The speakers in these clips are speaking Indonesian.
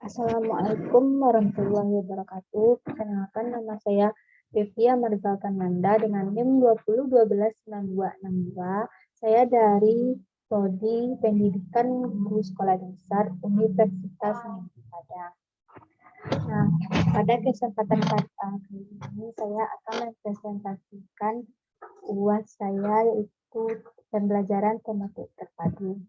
Assalamualaikum warahmatullahi wabarakatuh. Perkenalkan, nama saya Devia Margalkananda dengan NIM 20129262. Saya dari Prodi Pendidikan Guru Sekolah Dasar Universitas Negeri Padang. Nah, pada kesempatan kali ini saya akan mempresentasikan UAS saya, yaitu pembelajaran tematik terpadu.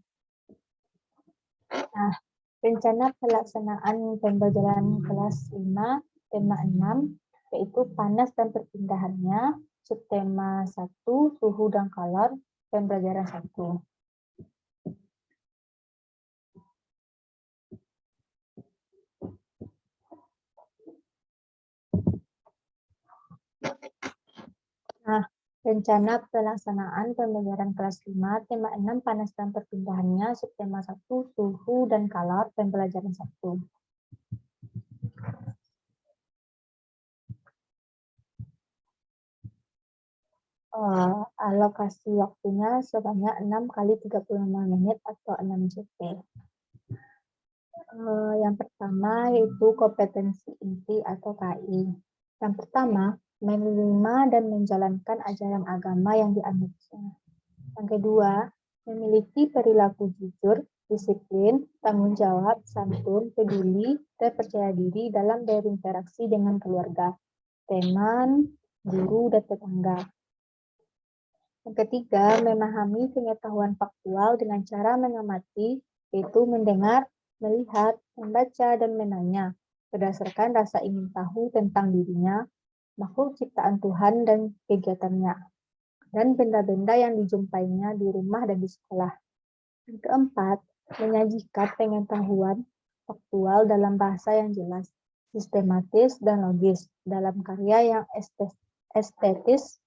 Nah, rencana pelaksanaan pembelajaran kelas 5, tema 6, yaitu panas dan perpindahannya, subtema 1, suhu dan kalor, pembelajaran 1. Nah, rencana pelaksanaan pembelajaran kelas 5, tema 6, panas dan perpindahannya, subtema 1, suhu dan kalor, pembelajaran 1. Alokasi waktunya sebanyak 6 kali 35 menit atau 6 JP. Yang pertama yaitu kompetensi inti atau KI. Yang pertama, menerima dan menjalankan ajaran agama yang dianutnya. Yang kedua, memiliki perilaku jujur, disiplin, tanggung jawab, santun, peduli, dan percaya diri dalam berinteraksi dengan keluarga, teman, guru, dan tetangga. Yang ketiga, memahami pengetahuan faktual dengan cara mengamati, yaitu mendengar, melihat, membaca, dan menanya, berdasarkan rasa ingin tahu tentang dirinya, makhluk ciptaan Tuhan dan kegiatannya, dan benda-benda yang dijumpainya di rumah dan di sekolah. Yang keempat, menyajikan pengetahuan faktual dalam bahasa yang jelas, sistematis, dan logis, dalam karya yang estetis,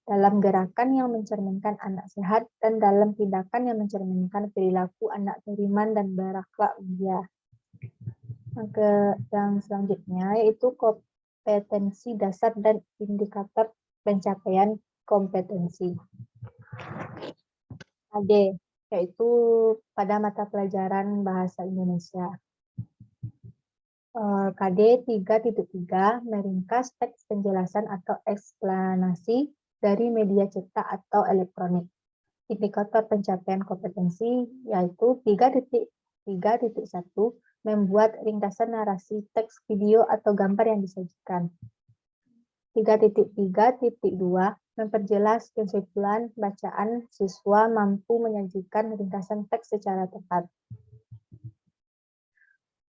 dalam gerakan yang mencerminkan anak sehat, dan dalam tindakan yang mencerminkan perilaku anak beriman dan berakhlak mulia. Yang selanjutnya yaitu kompetensi dasar dan indikator pencapaian kompetensi. KD, yaitu pada mata pelajaran Bahasa Indonesia. KD 3.3 meringkas teks penjelasan atau eksplanasi dari media cetak atau elektronik. Indikator pencapaian kompetensi yaitu 3.3.1 membuat ringkasan narasi teks, video, atau gambar yang disajikan. 3.3.2 memperjelas kesimpulan bacaan siswa mampu menyajikan ringkasan teks secara tepat.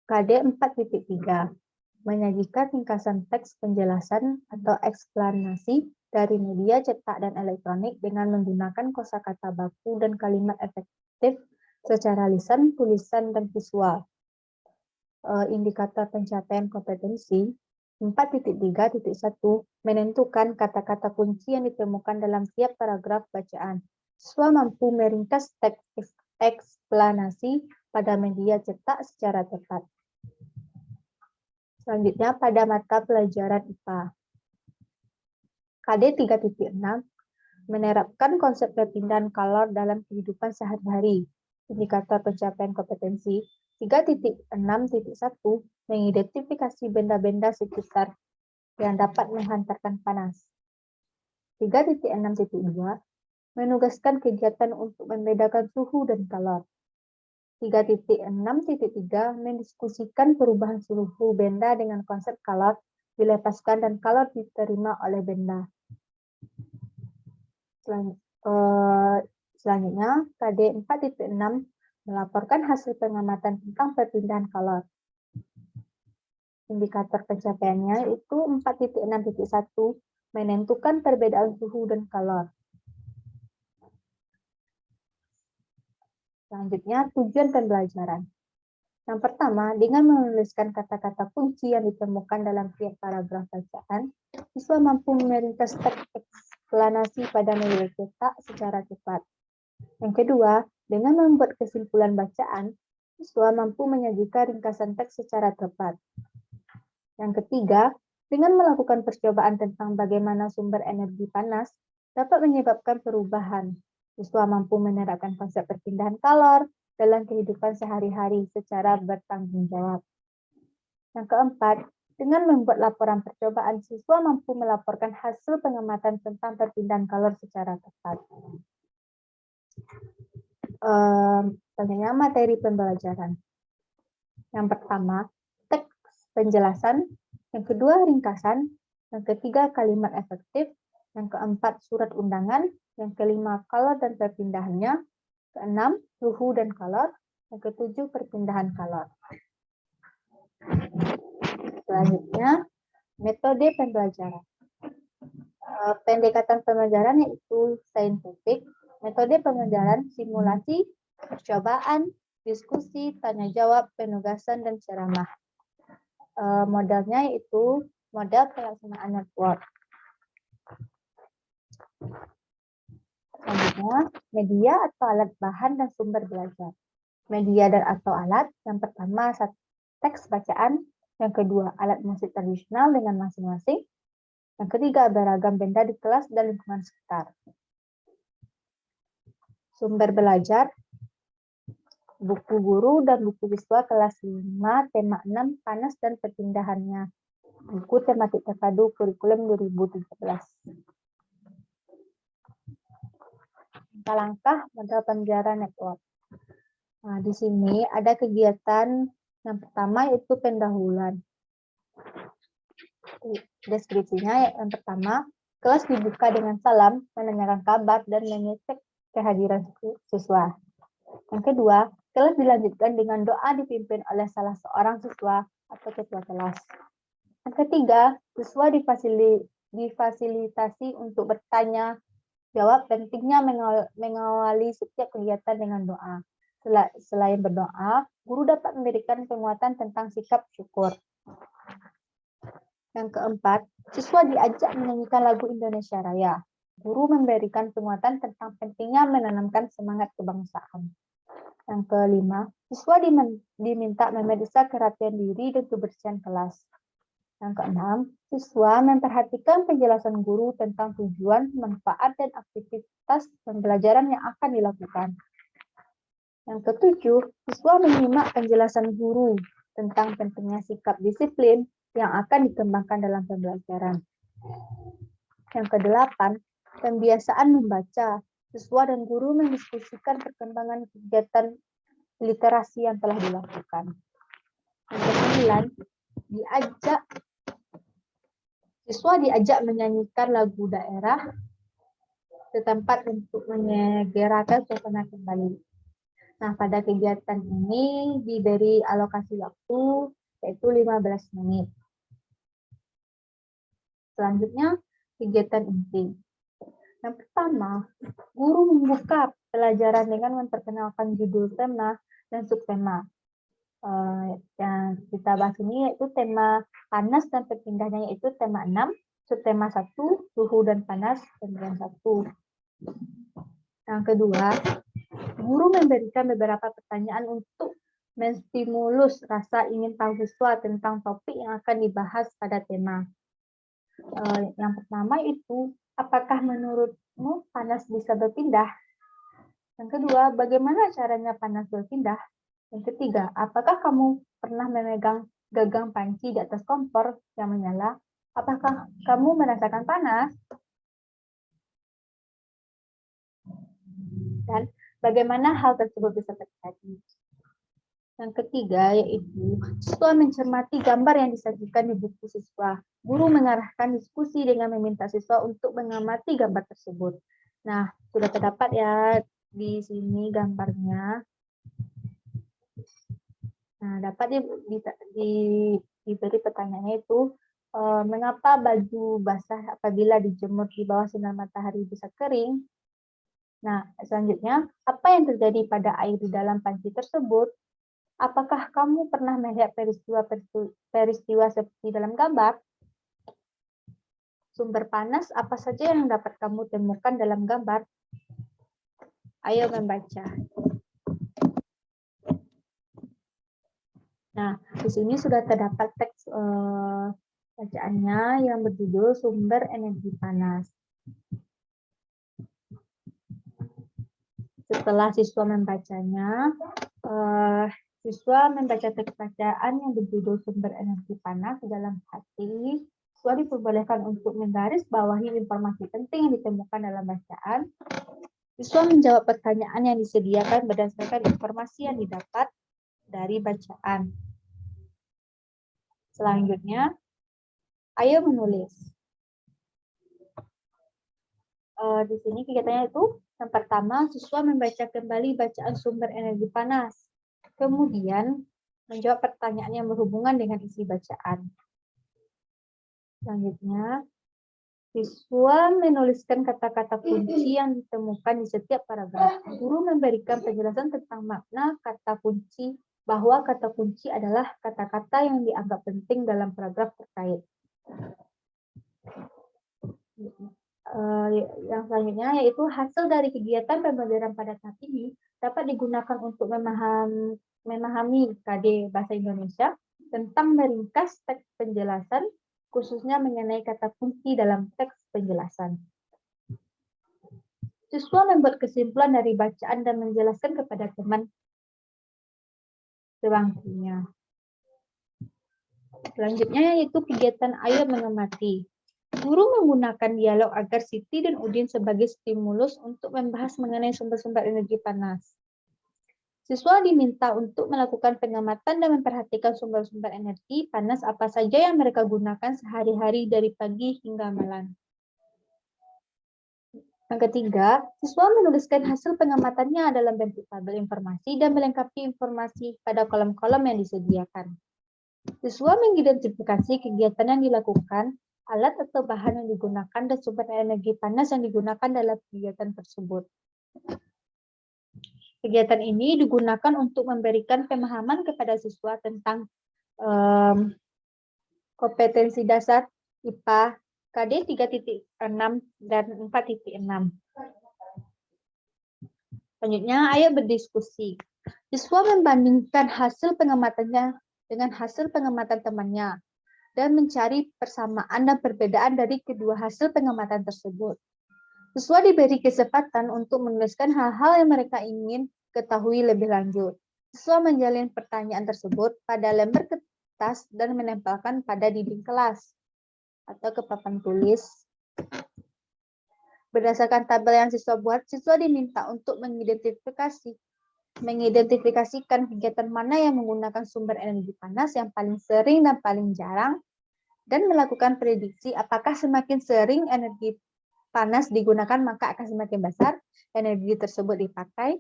KD 4.3 menyajikan ringkasan teks penjelasan atau eksplanasi dari media cetak dan elektronik dengan menggunakan kosakata baku dan kalimat efektif secara lisan, tulisan, dan visual. Indikator pencapaian kompetensi 4.3.1 menentukan kata-kata kunci yang ditemukan dalam tiap paragraf bacaan. Siswa mampu meringkas teks eksplanasi pada media cetak secara tepat. Selanjutnya pada mata pelajaran IPA. KD 3.6 menerapkan konsep perpindahan kalor dalam kehidupan sehari-hari. Indikator pencapaian kompetensi 3.6.1 mengidentifikasi benda-benda sekitar yang dapat menghantarkan panas. 3.6.2 menugaskan kegiatan untuk membedakan suhu dan kalor. 3.6.3 mendiskusikan perubahan suhu benda dengan konsep kalor dilepaskan dan kalor diterima oleh benda. Selanjutnya, KD 4.6 melaporkan hasil pengamatan tentang perpindahan kalor. Indikator pencapaiannya itu 4.6.1 menentukan perbedaan suhu dan kalor. Selanjutnya, tujuan pembelajaran. Yang pertama, dengan menuliskan kata-kata kunci yang ditemukan dalam tiap paragraf bacaan, siswa mampu meringkas teks eksplanasi pada media cetak secara cepat. Yang kedua, dengan membuat kesimpulan bacaan, siswa mampu menyajikan ringkasan teks secara tepat. Yang ketiga, dengan melakukan percobaan tentang bagaimana sumber energi panas dapat menyebabkan perubahan. Siswa mampu menerapkan konsep perpindahan kalor dalam kehidupan sehari-hari secara bertanggung jawab. Yang keempat, dengan membuat laporan percobaan, siswa mampu melaporkan hasil pengamatan tentang perpindahan kalor secara tepat. Selanjutnya, materi pembelajaran. Yang pertama, teks penjelasan. Yang kedua, ringkasan. Yang ketiga, kalimat efektif. Yang keempat, surat undangan. Yang kelima, kalor dan perpindahannya. Keenam, suhu dan kalor. Yang ketujuh, perpindahan kalor. Selanjutnya, metode pembelajaran. Pendekatan pembelajaran yaitu saintifik, metode pembelajaran simulasi, percobaan, diskusi, tanya jawab, penugasan, dan ceramah. Modelnya yaitu model pelaksanaan network. Selanjutnya, media atau alat bahan dan sumber belajar. Media dan atau alat, yang pertama teks bacaan, yang kedua alat musik tradisional dengan masing-masing, yang ketiga beragam benda di kelas dan lingkungan sekitar. Sumber belajar, buku guru dan buku siswa kelas 5, tema 6, panas dan perpindahannya. Buku tematik terpadu kurikulum 2017. Langkah-langkah model pembelajaran network. Nah, di sini ada kegiatan yang pertama yaitu pendahuluan. Deskripsinya yang pertama, kelas dibuka dengan salam, menanyakan kabar, dan mengecek kehadiran siswa. Yang kedua, kelas dilanjutkan dengan doa dipimpin oleh salah seorang siswa atau ketua kelas. Yang ketiga, siswa difasilitasi untuk bertanya jawab, pentingnya mengawali setiap kegiatan dengan doa. Selain berdoa, guru dapat memberikan penguatan tentang sikap syukur. Yang keempat, siswa diajak menyanyikan lagu Indonesia Raya. Guru memberikan penguatan tentang pentingnya menanamkan semangat kebangsaan. Yang kelima, siswa diminta memeriksa kerhatian diri dan kebersihan kelas. Yang keenam, siswa memperhatikan penjelasan guru tentang tujuan, manfaat, dan aktivitas pembelajaran yang akan dilakukan. Yang ketujuh, siswa menyimak penjelasan guru tentang pentingnya sikap disiplin yang akan dikembangkan dalam pembelajaran. Yang kedelapan, pembiasaan membaca. Siswa dan guru mendiskusikan perkembangan kegiatan literasi yang telah dilakukan. Yang kesembilan, siswa diajak menyanyikan lagu daerah setempat untuk menyegerakan suasana kembali. Nah, pada kegiatan ini diberi alokasi waktu yaitu 15 menit. Selanjutnya, kegiatan inti. Yang pertama, guru membuka pelajaran dengan memperkenalkan judul tema dan subtema. Yang kita bahas ini yaitu tema panas dan perpindahannya yaitu tema 6, subtema 1, suhu dan panas, pemberian 1. Yang kedua, guru memberikan beberapa pertanyaan untuk menstimulus rasa ingin tahu siswa tentang topik yang akan dibahas pada tema. Yang pertama itu, apakah menurutmu panas bisa berpindah? Yang kedua, bagaimana caranya panas berpindah? Yang ketiga, apakah kamu pernah memegang gagang panci di atas kompor yang menyala? Apakah kamu merasakan panas? Dan bagaimana hal tersebut bisa terjadi? Yang ketiga yaitu siswa mencermati gambar yang disajikan di buku siswa. Guru mengarahkan diskusi dengan meminta siswa untuk mengamati gambar tersebut. Nah, sudah terdapat ya di sini gambarnya. Nah, dapat diberi pertanyaannya itu, mengapa baju basah apabila dijemur di bawah sinar matahari bisa kering? Nah, selanjutnya, apa yang terjadi pada air di dalam panci tersebut? Apakah kamu pernah melihat peristiwa seperti dalam gambar? Sumber panas apa saja yang dapat kamu temukan dalam gambar? Ayo membaca. Nah, di sini sudah terdapat teks bacaannya yang berjudul Sumber Energi Panas. Setelah siswa membacanya, Siswa membaca teks bacaan yang berjudul Sumber Energi Panas dalam hati. Siswa diperbolehkan untuk menggarisbawahi informasi penting yang ditemukan dalam bacaan. Siswa menjawab pertanyaan yang disediakan berdasarkan informasi yang didapat dari bacaan. Selanjutnya, ayo menulis. Di sini kegiatannya itu, yang pertama, siswa membaca kembali bacaan sumber energi panas. Kemudian, menjawab pertanyaan yang berhubungan dengan isi bacaan. Selanjutnya, siswa menuliskan kata-kata kunci yang ditemukan di setiap paragraf. Guru memberikan penjelasan tentang makna kata kunci, bahwa kata kunci adalah kata-kata yang dianggap penting dalam paragraf terkait. Yang selanjutnya yaitu hasil dari kegiatan pembelajaran pada tahap ini dapat digunakan untuk memahami KD Bahasa Indonesia tentang meringkas teks penjelasan, khususnya mengenai kata kunci dalam teks penjelasan. Siswa membuat kesimpulan dari bacaan dan menjelaskan kepada teman sebangkunya. Selanjutnya yaitu kegiatan ayo mengamati. Guru menggunakan dialog agar Siti dan Udin sebagai stimulus untuk membahas mengenai sumber-sumber energi panas. Siswa diminta untuk melakukan pengamatan dan memperhatikan sumber-sumber energi panas apa saja yang mereka gunakan sehari-hari dari pagi hingga malam. Yang ketiga, siswa menuliskan hasil pengamatannya dalam bentuk tabel informasi dan melengkapi informasi pada kolom-kolom yang disediakan. Siswa mengidentifikasi kegiatan yang dilakukan, alat atau bahan yang digunakan, dan sumber energi panas yang digunakan dalam kegiatan tersebut. Kegiatan ini digunakan untuk memberikan pemahaman kepada siswa tentang kompetensi dasar IPA KD 3.6 dan 4.6. Selanjutnya, ayo berdiskusi. Siswa membandingkan hasil pengamatannya dengan hasil pengamatan temannya dan mencari persamaan dan perbedaan dari kedua hasil pengamatan tersebut. Siswa diberi kesempatan untuk menuliskan hal-hal yang mereka ingin ketahui lebih lanjut. Siswa menjalin pertanyaan tersebut pada lembar kertas dan menempelkan pada dinding kelas atau ke papan tulis. Berdasarkan tabel yang siswa buat, siswa diminta untuk mengidentifikasikan kegiatan mana yang menggunakan sumber energi panas yang paling sering dan paling jarang, dan melakukan prediksi apakah semakin sering energi panas digunakan maka akan semakin besar energi tersebut dipakai.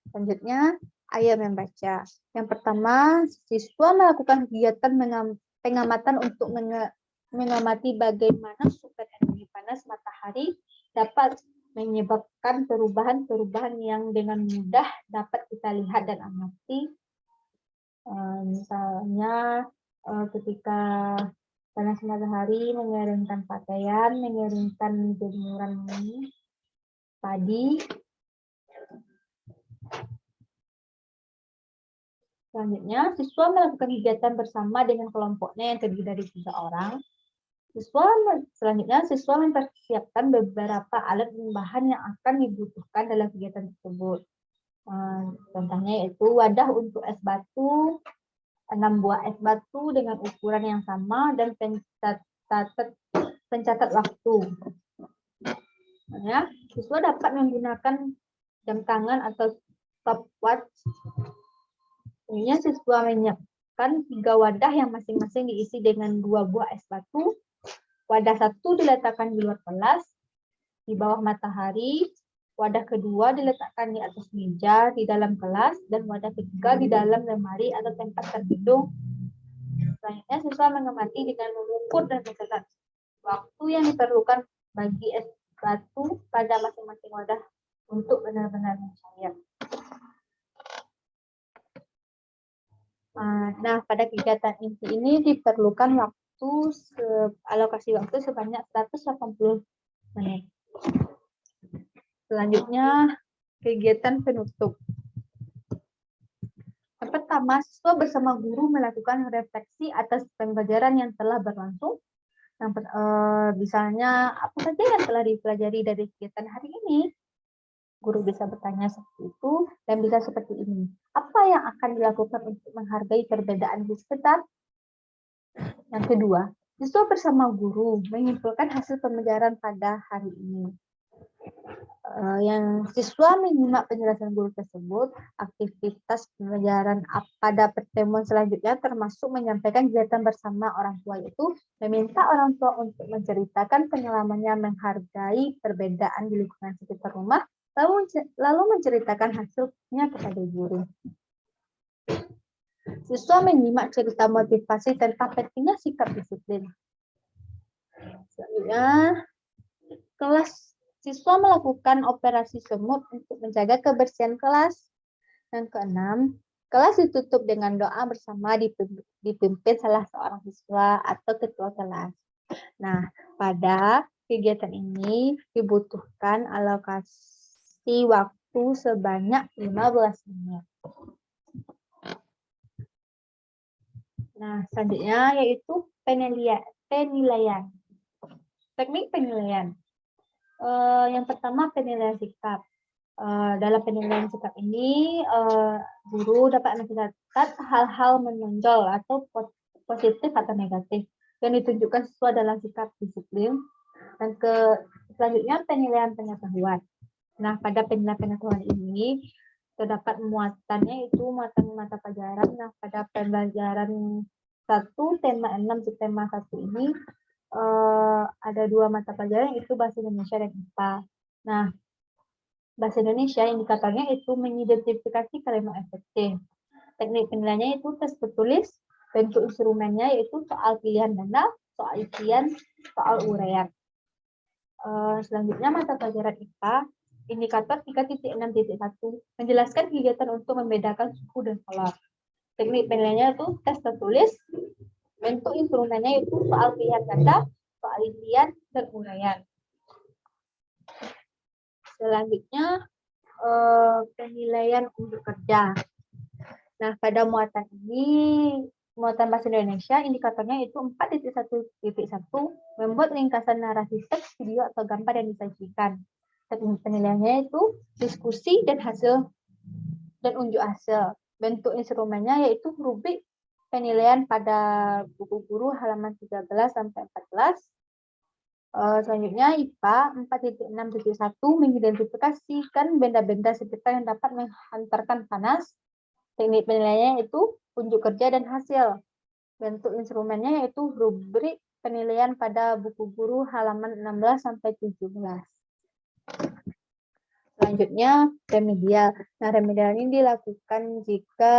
Selanjutnya, ayo membaca. Yang pertama, siswa melakukan kegiatan pengamatan untuk mengamati bagaimana sumber energi panas matahari dapat menyebabkan perubahan-perubahan yang dengan mudah dapat kita lihat dan amati. Misalnya ketika panas matahari mengeringkan pakaian, mengeringkan jemuran padi. Selanjutnya, siswa melakukan kegiatan bersama dengan kelompoknya yang terdiri dari 3 orang. Selanjutnya, siswa mempersiapkan beberapa alat dan bahan yang akan dibutuhkan dalam kegiatan tersebut. Contohnya yaitu wadah untuk es batu, 6 buah es batu dengan ukuran yang sama, dan pencatat waktu. Ya, siswa dapat menggunakan jam tangan atau stopwatch. Selanjutnya, siswa menyiapkan 3 wadah yang masing-masing diisi dengan 2 buah es batu. Wadah 1 diletakkan di luar kelas, di bawah matahari. Wadah kedua diletakkan di atas meja di dalam kelas, dan wadah ketiga di dalam lemari atau tempat terlindung. Selanjutnya, siswa mengamati dengan mengukur dan mencatat waktu yang diperlukan bagi es batu pada masing-masing wadah untuk benar-benar mencair. Nah, pada kegiatan inti ini diperlukan alokasi waktu sebanyak 180 menit. Selanjutnya, kegiatan penutup. Yang pertama, siswa bersama guru melakukan refleksi atas pembelajaran yang telah berlangsung. Misalnya, apa saja yang telah dipelajari dari kegiatan hari ini? Guru bisa bertanya seperti itu dan bisa seperti ini. Apa yang akan dilakukan untuk menghargai perbedaan di sekitar? Yang kedua, siswa bersama guru menyimpulkan hasil pembelajaran pada hari ini. Yang siswa menyimak penjelasan guru tersebut, aktivitas pembelajaran pada pertemuan selanjutnya termasuk menyampaikan kegiatan bersama orang tua, yaitu meminta orang tua untuk menceritakan pengalamannya menghargai perbedaan di lingkungan sekitar rumah, lalu menceritakan hasilnya kepada guru. Siswa menyimak cerita motivasi tentang pentingnya sikap disiplin. Selanjutnya, kelas siswa melakukan operasi semut untuk menjaga kebersihan kelas. Yang keenam, kelas ditutup dengan doa bersama dipimpin salah seorang siswa atau ketua kelas. Nah, pada kegiatan ini dibutuhkan alokasi waktu sebanyak 15 menit. Nah, selanjutnya yaitu penilaian. Teknik penilaian. Yang pertama, penilaian sikap. Dalam penilaian sikap ini, guru dapat mencatat hal-hal menonjol atau positif atau negatif yang ditunjukkan sesuai dalam sikap disiplin. Dan selanjutnya, penilaian pengetahuan. Nah, pada penilaian pengetahuan ini terdapat muatannya itu muatan mata pelajaran. Nah, pada pembelajaran 1 tema 6 tema 1 ini ada 2 mata pelajaran, yaitu bahasa Indonesia dan IPA. Nah, bahasa Indonesia indikatornya itu mengidentifikasi kalimat efektif. Teknik penilaiannya itu tes tertulis, bentuk instrumennya yaitu soal pilihan ganda, soal isian, soal uraian. Selanjutnya mata pelajaran IPA, indikator 3.6.1 menjelaskan kegiatan untuk membedakan suku dan kolor. Teknik penilaiannya itu tes tertulis, bentuk instrumennya itu soal pilihan ganda, soal isian, dan uraian. Selanjutnya penilaian unjuk kerja. Nah, pada muatan ini, muatan bahasa Indonesia, indikatornya itu 4.1.1 membuat ringkasan narasi teks, video, atau gambar yang disajikan. Teknik penilaiannya itu diskusi dan unjuk hasil. Bentuk instrumennya yaitu rubrik penilaian pada buku guru halaman 13 sampai 14. Selanjutnya IPA 4.6.1 mengidentifikasikan benda-benda sekitar yang dapat menghantarkan panas. Teknik penilaiannya itu unjuk kerja dan hasil. Bentuk instrumennya yaitu rubrik penilaian pada buku guru halaman 16 sampai 17. Selanjutnya remedial. Nah, remedial ini dilakukan jika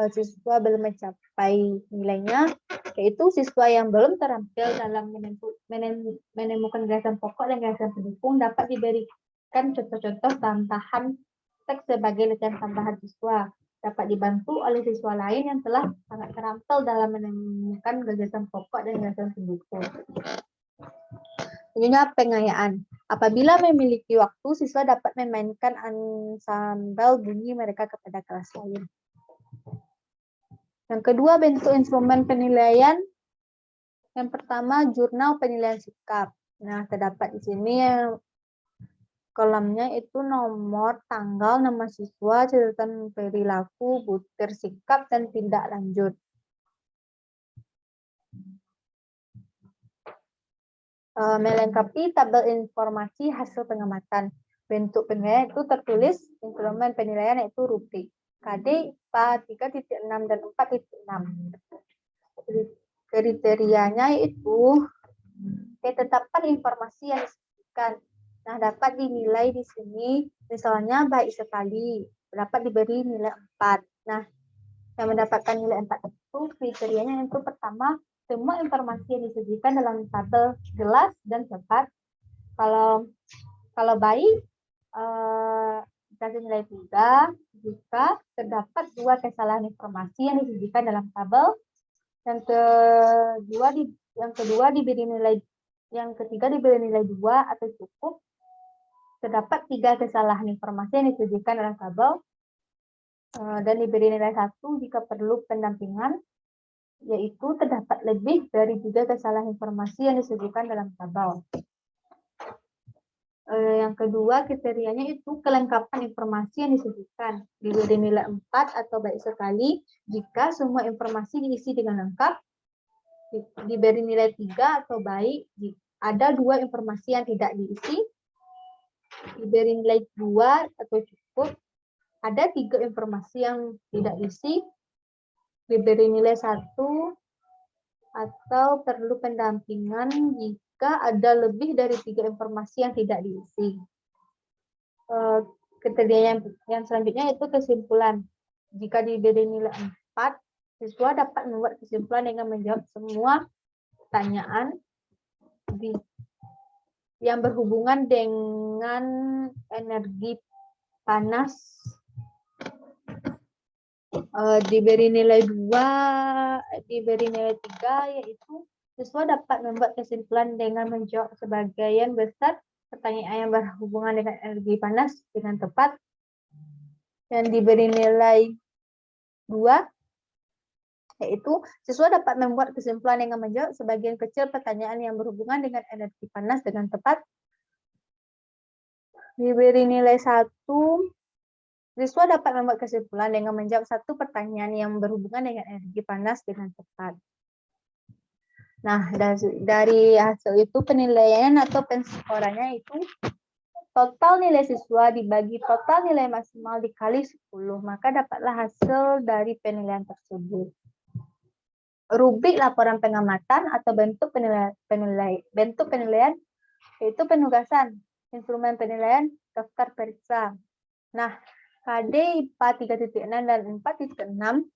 siswa belum mencapai nilainya, yaitu siswa yang belum terampil dalam menemukan gagasan pokok dan gagasan pendukung dapat diberikan contoh-contoh tambahan teks sebagai latihan tambahan siswa. Dapat dibantu oleh siswa lain yang telah sangat terampil dalam menemukan gagasan pokok dan gagasan pendukung. Selanjutnya pengayaan. Apabila memiliki waktu, siswa dapat memainkan ansambel bunyi mereka kepada kelas lain. Yang kedua, bentuk instrumen penilaian. Yang pertama, jurnal penilaian sikap. Nah, terdapat di sini yang kolomnya itu nomor, tanggal, nama siswa, catatan perilaku, butir sikap, dan tindak lanjut. Melengkapi tabel informasi hasil pengamatan. Bentuk penilaian itu tertulis, instrumen penilaian yaitu rubrik. KD IPA 3.6 dan 4.6. Kriterianya itu ketetapan informasi yang disebutkan. Nah, dapat dinilai di sini, misalnya baik sekali, dapat diberi nilai 4. Nah, yang mendapatkan nilai 4 itu kriterianya itu pertama, semua informasi yang disajikan dalam tabel jelas dan tepat. Kalau baik, dikasih nilai 3 jika terdapat 2 kesalahan informasi yang disajikan dalam tabel. Yang ketiga diberi nilai 2 atau cukup. Terdapat 3 kesalahan informasi yang disajikan dalam tabel. Dan diberi nilai 1 jika perlu pendampingan, yaitu terdapat lebih dari 3 kesalahan informasi yang disajikan dalam tabel. Yang kedua, kriterianya itu kelengkapan informasi yang disebutkan. Diberi nilai 4 atau baik sekali jika semua informasi diisi dengan lengkap. Diberi nilai 3 atau baik jika ada 2 informasi yang tidak diisi. Diberi nilai 2 atau cukup. Ada 3 informasi yang tidak diisi. Diberi nilai 1 atau perlu pendampingan jika ada lebih dari 3 informasi yang tidak diisi. Kriteria yang selanjutnya itu kesimpulan. Jika diberi nilai 4, siswa dapat membuat kesimpulan dengan menjawab semua pertanyaan yang berhubungan dengan energi panas. Diberi nilai 2, diberi nilai 3, yaitu siswa dapat membuat kesimpulan dengan menjawab sebagian besar pertanyaan yang berhubungan dengan energi panas dengan tepat. Dan diberi nilai 2, yaitu siswa dapat membuat kesimpulan dengan menjawab sebagian kecil pertanyaan yang berhubungan dengan energi panas dengan tepat. Diberi nilai 1, siswa dapat membuat kesimpulan dengan menjawab 1 pertanyaan yang berhubungan dengan energi panas dengan tepat. Nah, dari hasil itu penilaian atau penskorannya itu total nilai siswa dibagi total nilai maksimal dikali 10, maka dapatlah hasil dari penilaian tersebut. Rubrik laporan pengamatan atau bentuk penilaian yaitu penugasan, instrumen penilaian, daftar periksa. Nah, KD IPA 3.6 dan 4.6,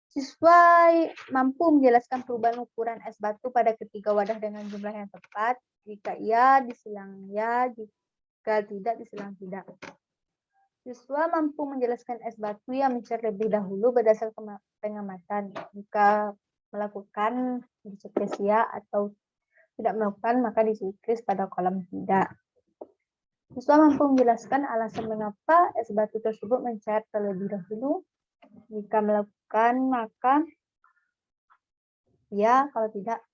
siswa mampu menjelaskan perubahan ukuran es batu pada ketiga wadah dengan jumlah yang tepat. Jika iya, disilang ya. Jika tidak, disilang tidak. Siswa mampu menjelaskan es batu yang mencair lebih dahulu berdasarkan pengamatan. Jika melakukan, dicekris ya, atau tidak melakukan, maka dicekris pada kolom tidak. Siswa mampu menjelaskan alasan mengapa es batu tersebut mencair terlebih dahulu. Jika melakukan, maka ya, kalau tidak,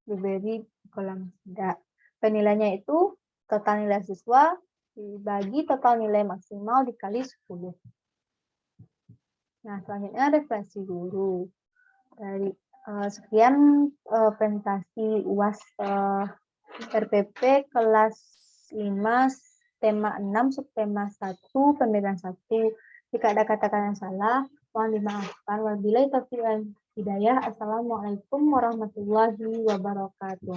diberi kolom tidak. Penilaiannya itu total nilai siswa dibagi total nilai maksimal dikali 10. Nah, selanjutnya refleksi guru. Dari sekian presentasi UAS RPP kelas 5 tema 6 subtema 1 pemilihan 1. Jika ada kata-kata yang salah, mohon dimaafkan. Wabillahi taufiq wal hidayah. Assalamualaikum warahmatullahi wabarakatuh.